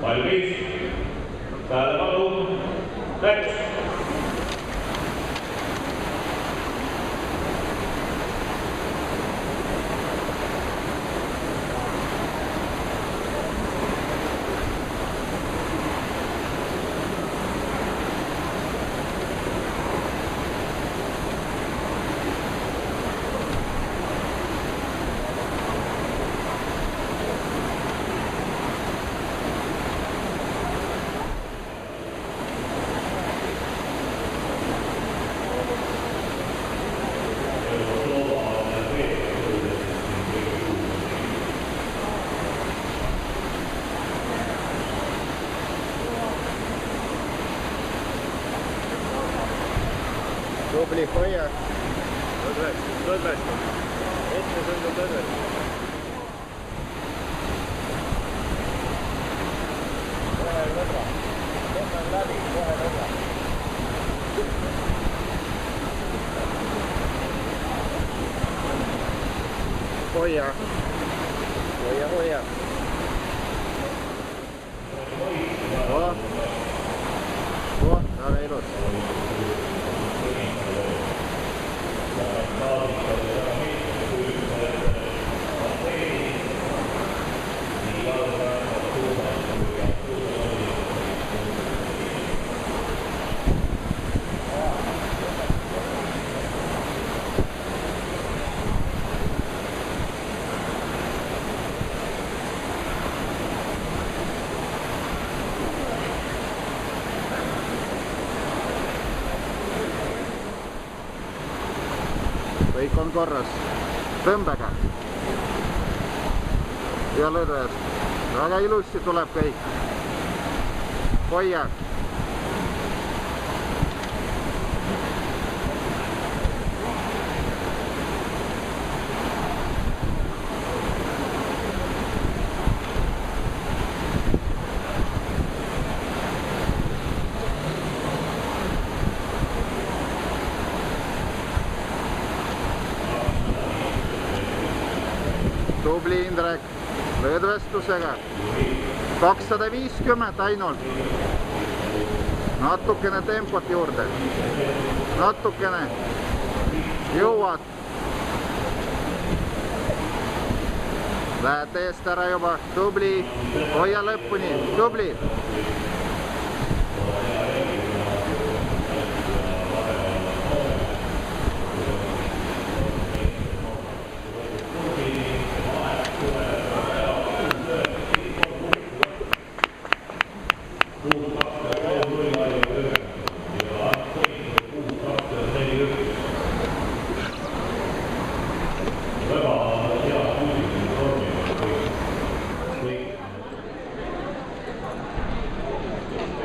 valmis, tähelepanu, läks. Tubli hoiak. Tõdvest. Ette sõnda tõdvest. Kohe lõdra. Kohe läbi, kohe lõdra. Hoia. Hoia, hoia. Väga ilus. Kõik on korras. Tõmbega. Ja lõdvest. Väga ilusti tuleb kõik. Hoia. Tubli Indrek, lõdvestusega 250 ainult. Natukene tempot juurde. Natukene. Jõuad. Lähed eest ära juba. Tubli. Hoia lõpuni. Tubli.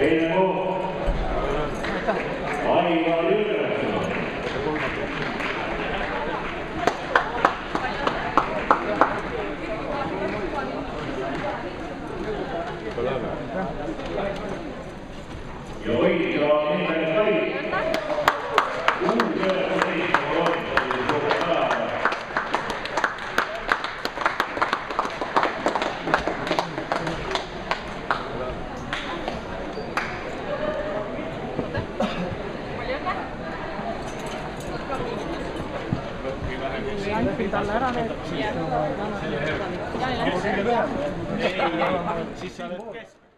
Teine koht, Aivar Jürgenson. Ja võitja on Indrek Kai. Uus 19 talle ära need, siis sa oled kes?